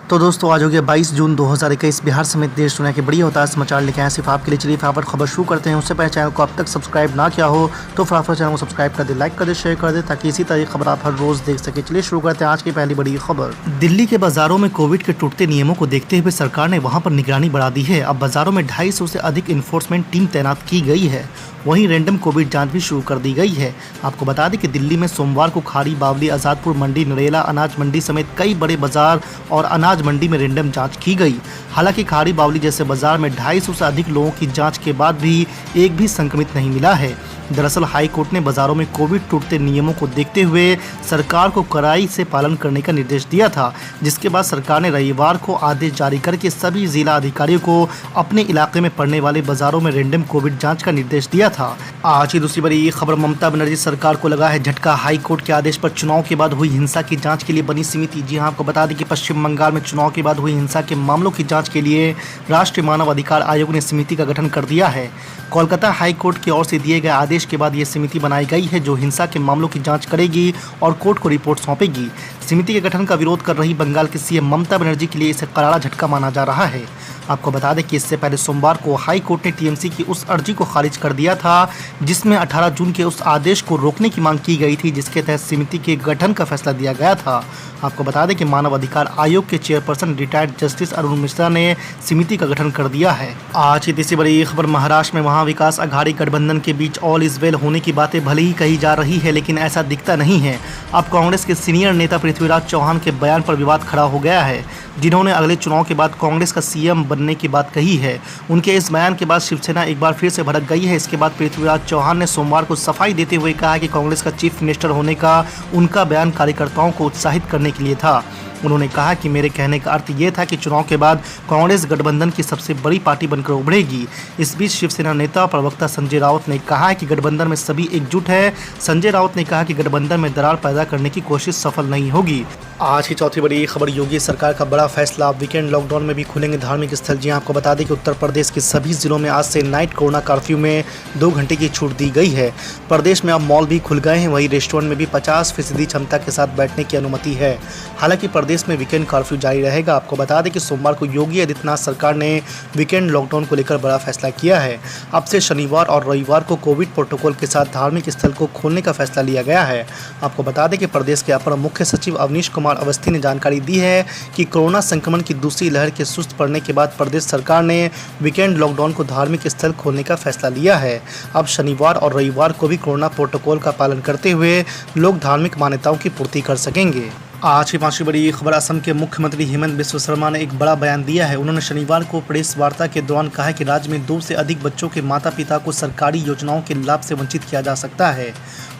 तो दोस्तों आज हो गया 22 जून 2021। बिहार समेत देश दुनिया के बड़ी होता समाचार लेके आए सिर्फ आपके लिए। चलिए फटाफट खबर शुरू करते हैं। उससे पहले चैनल को अब तक सब्सक्राइब ना किया हो तो फटाफट चैनल को सब्सक्राइब कर दे, लाइक कर दे, शेयर कर दे ताकि इसी तरह की खबर आप हर रोज देख सके। चलिए शुरू करते हैं आज की पहली बड़ी खबर। दिल्ली के बाजारों में कोविड के टूटते नियमों को देखते हुए सरकार ने वहां पर निगरानी बढ़ा दी है। अब बाजारों में 250 से अधिक इन्फोर्समेंट टीम तैनात की गई है। वहीं रैंडम कोविड जांच भी शुरू कर दी गई है। आपको बता दें कि दिल्ली में सोमवार को खाड़ी, बावली, आजादपुर मंडी, नरेला अनाज मंडी समेत कई बड़े बाजार और अनाज मंडी में रैंडम जांच की गई। हालांकि खाड़ी, बावली जैसे बाजार में 250 से अधिक लोगों की जांच के बाद भी एक भी संक्रमित नहीं मिला है। दरअसल हाई कोर्ट ने बाजारों में कोविड टूटते नियमों को देखते हुए सरकार को कड़ाई से पालन करने का निर्देश दिया था, जिसके बाद सरकार ने रविवार को आदेश जारी करके सभी जिला अधिकारियों को अपने इलाके में पड़ने वाले बाजारों में रैंडम कोविड जांच का निर्देश दिया था। आज की दूसरी बड़ी खबर, ममता बनर्जी सरकार को लगा है झटका। हाई कोर्ट के आदेश पर चुनाव के बाद हुई हिंसा की जांच के लिए बनी समिति। जी हां, आपको बता दें कि पश्चिम बंगाल में चुनाव के बाद हुई हिंसा के मामलों की जांच के लिए राष्ट्रीय मानव अधिकार आयोग ने समिति का गठन कर दिया है। कोलकाता हाई कोर्ट की ओर से दिए गए आदेश के बाद ये समिति बनाई गई है जो हिंसा के मामलों की जांच करेगी और कोर्ट को रिपोर्ट सौंपेगी। समिति के गठन का विरोध कर रही बंगाल की सीएम ममता बनर्जी के लिए इसे करारा झटका माना जा रहा है। आपको बता दें कि इससे पहले सोमवार को हाई कोर्ट ने टीएमसी की उस अर्जी को खारिज कर दिया था जिसमें 18 जून के उस आदेश को रोकने की मांग की गई थी जिसके तहत समिति के गठन का फैसला दिया गया था। आपको बता दें कि मानव अधिकार आयोग के chairperson retired justice Arun Mishra ने समिति का गठन कर दिया है। आज की तीसरी बड़ी खबर, महाराष्ट्र में महाविकास आघाड़ी गठबंधन के बीच ऑल इज वेल होने की बातें भले ही कही जा रही है लेकिन ऐसा दिखता नहीं है। अब कांग्रेस के सीनियर नेता पृथ्वीराज चौहान के बयान पर विवाद खड़ा हो गया है, जिन्होंने अगले चुनाव के बाद कांग्रेस का सीएम बनने की बात कही है। उनके इस बयान के बाद शिवसेना एक बार फिर से भड़क गई है। इसके बाद पृथ्वीराज चौहान ने सोमवार को सफाई देते हुए कहा कि कांग्रेस का चीफ मिनिस्टर होने का उनका बयान कार्यकर्ताओं को उत्साहित करने के लिए था। उन्होंने कहा कि मेरे कहने का अर्थ ये था कि चुनाव के बाद कांग्रेस गठबंधन की सबसे बड़ी पार्टी बनकर उभरेगी। इस बीच शिवसेना नेता प्रवक्ता संजय राउत ने कहा कि गठबंधन में सभी एकजुट है। संजय राउत ने कहा कि गठबंधन में दरार पैदा करने की कोशिश सफल नहीं होगी। आज की चौथी बड़ी खबर, योगी सरकार का बड़ा फैसला, वीकेंड लॉकडाउन में भी खुलेंगे धार्मिक स्थल। जी आपको बता दें कि उत्तर प्रदेश के सभी जिलों में आज से नाइट कोरोना कर्फ्यू में 2 घंटे की छूट दी गई है। प्रदेश में अब मॉल भी खुल गए हैं, वहीं रेस्टोरेंट में भी 50% क्षमता के साथ बैठने की अनुमति है। हालांकि प्रदेश में वीकेंड कर्फ्यू जारी रहेगा। आपको बता दें कि सोमवार को योगी आदित्यनाथ सरकार ने वीकेंड लॉकडाउन को लेकर बड़ा फैसला किया है। अब से शनिवार और रविवार को कोविड प्रोटोकॉल के साथ धार्मिक स्थल को खोलने का फैसला लिया गया है। आपको बता दें कि प्रदेश के अपर मुख्य सचिव अवनीश कुमार अवस्थी ने जानकारी दी है कि कोरोना संक्रमण की दूसरी लहर के सुस्त पड़ने के बाद प्रदेश सरकार ने वीकेंड लॉकडाउन को धार्मिक स्थल खोलने का फैसला लिया है। अब शनिवार और रविवार को भी कोरोना प्रोटोकॉल का पालन करते हुए लोग धार्मिक मान्यताओं की पूर्ति कर सकेंगे। आज की पांचवी बड़ी खबर, असम के मुख्यमंत्री हेमंत बिस्वा शर्मा ने एक बड़ा बयान दिया है। उन्होंने शनिवार को प्रेस वार्ता के दौरान कहा कि राज्य में 2 से अधिक बच्चों के माता पिता को सरकारी योजनाओं के लाभ से वंचित किया जा सकता है।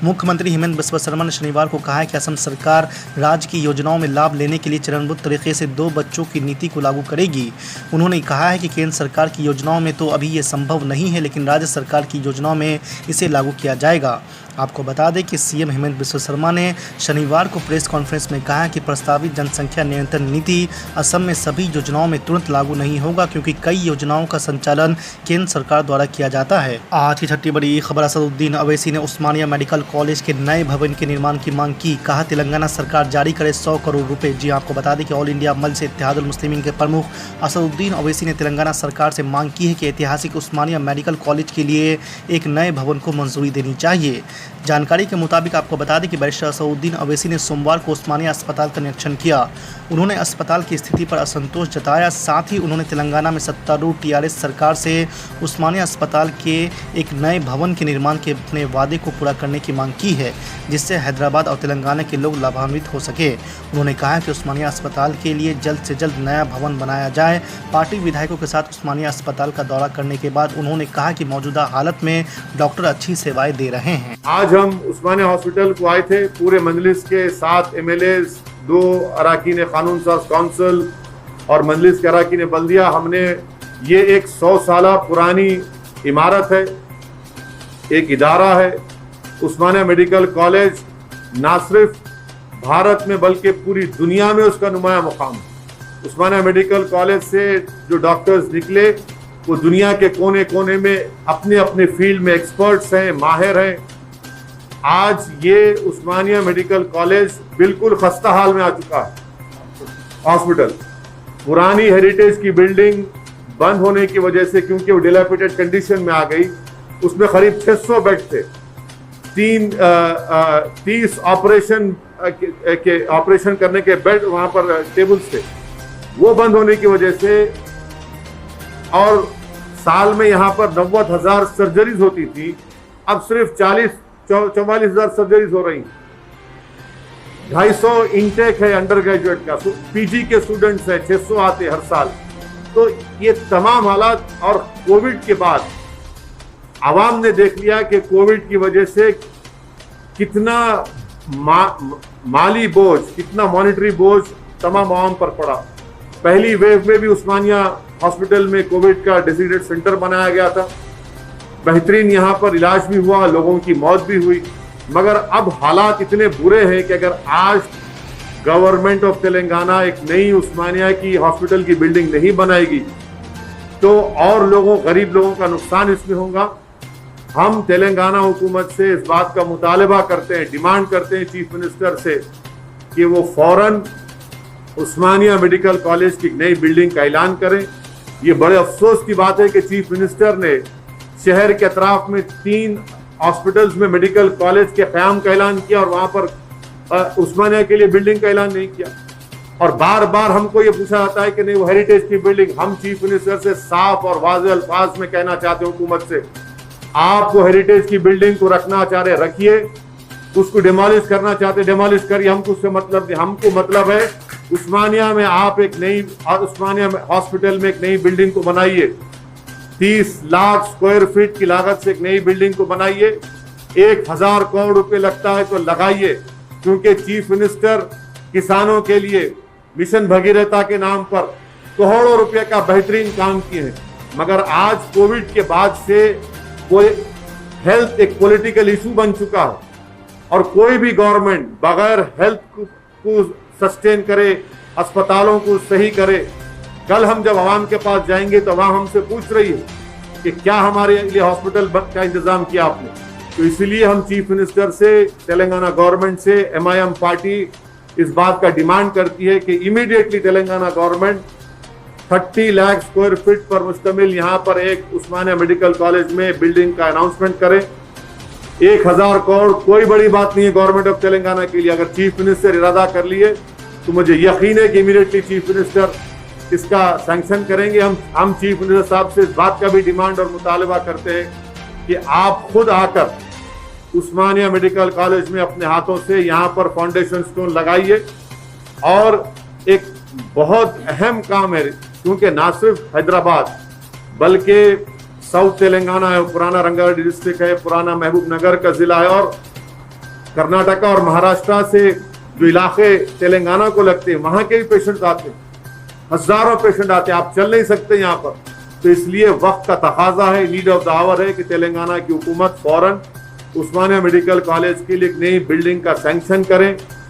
मुख्यमंत्री हेमंत बिस्वा शर्मा ने शनिवार को कहा कि असम सरकार राज्य की योजनाओं में लाभ लेने के लिए चरणबद्ध तरीके से 2 बच्चों की नीति को लागू करेगी। उन्होंने कहा है कि केंद्र सरकार की योजनाओं में तो अभी ये संभव नहीं है, लेकिन राज्य सरकार की योजनाओं में इसे लागू किया जाएगा। आपको बता दें कि सीएम हेमंत बिस्वा शर्मा ने शनिवार को प्रेस कॉन्फ्रेंस में कहा कि प्रस्तावित जनसंख्या नियंत्रण नीति असम में सभी योजनाओं में तुरंत लागू नहीं होगा क्योंकि कई योजनाओं का संचालन केंद्र सरकार द्वारा किया जाता है। आज की छठी बड़ी खबर, असदुद्दीन अवैसी ने उस्मानिया मेडिकल कॉलेज के नए भवन के निर्माण की मांग की। कहा तेलंगाना सरकार जारी करे 100 करोड़ रुपए। जी आपको बता दें कि ऑल इंडिया मजलिस इत्तेहादुल मुस्लिमीन के प्रमुख असदुद्दीन अवैसी ने तेलंगाना सरकार से मांग की है कि ऐतिहासिक उस्मानिया मेडिकल कॉलेज के लिए एक नए भवन को मंजूरी देनी चाहिए। जानकारी के मुताबिक आपको बता दें कि बैरिस्टर असदुद्दीन अवैसी ने सोमवार को उस्मानिया अस्पताल का निरीक्षण किया। उन्होंने अस्पताल की स्थिति पर असंतोष जताया। साथ ही उन्होंने तेलंगाना में सत्तारूढ़ टीआरएस सरकार से उस्मानिया अस्पताल के एक नए भवन के निर्माण के अपने वादे को पूरा करने की मांग की है जिससे हैदराबाद और तेलंगाना के लोग लाभान्वित हो सके। उन्होंने कहा कि उस्मानिया अस्पताल के लिए जल्द से जल्द नया भवन बनाया जाए। पार्टी विधायकों के साथ उस्मानिया अस्पताल का दौरा करने के बाद उन्होंने कहा कि मौजूदा हालत में डॉक्टर अच्छी सेवाएं दे रहे हैं। आज हम उस्मानिया हॉस्पिटल को आए थे, पूरे मजलिस के 7 MLA, 2 अराकीन कानून साज काउंसिल और मजलिस के अराकीन बल्दिया। हमने ये एक 100 साल पुरानी इमारत है, एक इदारा है। उस्मानिया मेडिकल कॉलेज ना सिर्फ भारत में बल्कि पूरी दुनिया में उसका नुमाया मुकाम है। उस्मानिया मेडिकल कॉलेज से जो डॉक्टर्स निकले वो दुनिया के कोने कोने में अपने अपने फील्ड में एक्सपर्ट्स हैं, माहिर हैं। आज ये उस्मानिया मेडिकल कॉलेज बिल्कुल खस्ता हाल में आ चुका है हॉस्पिटल। पुरानी हेरिटेज की बिल्डिंग बंद होने की वजह से, क्योंकि वो डिलैपिडेटेड कंडीशन में आ गई, उसमें करीब 600 बेड थे, 30 ऑपरेशन करने के बेड वहां पर टेबल्स थे, वो बंद होने की वजह से, और साल में यहाँ पर 90,000 सर्जरीज होती थी, अब सिर्फ 44,000 सर्जरीज हो रही। 250 इनटेक है अंडर ग्रेजुएट का, पीजी के स्टूडेंट्स हैं 600 आते हर साल। तो ये तमाम हालात, और कोविड के बाद आवाम ने देख लिया कि कोविड की वजह से कितना माली बोझ, कितना मॉनिटरी बोझ तमाम आवाम पर पड़ा। पहली वेव में भी उस्मानिया हॉस्पिटल में कोविड का डेजिग्नेटेड सेंटर बनाया गया था, बेहतरीन यहाँ पर इलाज भी हुआ, लोगों की मौत भी हुई, मगर अब हालात इतने बुरे हैं कि अगर आज गवर्नमेंट ऑफ तेलंगाना एक नई उस्मानिया की हॉस्पिटल की बिल्डिंग नहीं बनाएगी तो और गरीब लोगों का नुकसान इसमें होगा। हम तेलंगाना हुकूमत से इस बात का मुतालबा करते हैं, डिमांड करते हैं चीफ मिनिस्टर से कि वो फौरन उस्मानिया मेडिकल कॉलेज की नई बिल्डिंग का ऐलान करें। ये बड़े अफसोस की बात है कि चीफ मिनिस्टर ने शहर के अतराफ में 3 हॉस्पिटल्स में मेडिकल कॉलेज के क़याम का ऐलान किया और वहां पर उस्मानिया के लिए बिल्डिंग का ऐलान नहीं किया। और बार बार हमको ये पूछा जाता है कि नहीं वो हेरिटेज की बिल्डिंग। हम चीफ मिनिस्टर से साफ और वाज़ेह अल्फाज में कहना चाहते हैं हुकूमत से, आप वो हेरिटेज की बिल्डिंग को रखना चाह रहे रखिए, उसको डिमोलिश करना चाहते डिमोलिश करिए, हमको उससे मतलब नहीं। हमको मतलब है उस्मानिया में आप एक नई उस्मानिया हॉस्पिटल में एक नई बिल्डिंग को बनाइए, 30 लाख स्क्वायर फीट की लागत से एक नई बिल्डिंग को बनाइए, 1000 करोड़ रुपए लगता है तो लगाइए, क्योंकि चीफ मिनिस्टर किसानों के लिए मिशन भगीरथा के नाम पर करोड़ों रुपए का बेहतरीन काम किए हैं। मगर आज कोविड के बाद से वो हेल्थ एक पॉलिटिकल इशू बन चुका है और कोई भी गवर्नमेंट बगैर हेल्थ को सस्टेन करे, अस्पतालों को सही करे। कल हम जब आवाम के पास जाएंगे तो वहां हमसे पूछ रही है कि क्या हमारे लिए हॉस्पिटल का इंतजाम किया आपने। तो इसलिए हम चीफ मिनिस्टर से, तेलंगाना गवर्नमेंट से, MIM पार्टी इस बात का डिमांड करती है कि immediately Telangana government 30 lakh square feet पर मुश्तमिल यहाँ पर एक उस्मानिया मेडिकल कॉलेज में बिल्डिंग का अनाउंसमेंट करे। 1000 करोड़ कोई बड़ी बात नहीं है गवर्नमेंट ऑफ तेलंगाना के लिए। अगर चीफ मिनिस्टर इरादा कर लिए तो मुझे यकीन है कि इमीडिएटली चीफ मिनिस्टर इसका सैंक्शन करेंगे। हम चीफ मिनिस्टर साहब से इस बात का भी डिमांड और मुतालबा करते हैं कि आप खुद आकर उस्मानिया मेडिकल कॉलेज में अपने हाथों से यहाँ पर फाउंडेशन स्टोन लगाइए। और एक बहुत अहम काम है, क्योंकि ना सिर्फ हैदराबाद बल्कि साउथ तेलंगाना है, पुराना रंगारेड्डी डिस्ट्रिक्ट है, पुराना महबूब नगर का जिला है, और कर्नाटका और महाराष्ट्र से जो इलाके तेलंगाना को लगते हैं वहां के भी पेशेंट आते हैं, हजारों पेशेंट आते हैं। आप चल नहीं सकते यहाँ पर। तो इसलिए वक्त का तकाजा है, नीड ऑफ द आवर है कि तेलंगाना की हुकूमत फौरन उस्मानिया मेडिकल कॉलेज के लिए एक नई बिल्डिंग का सैंक्शन करें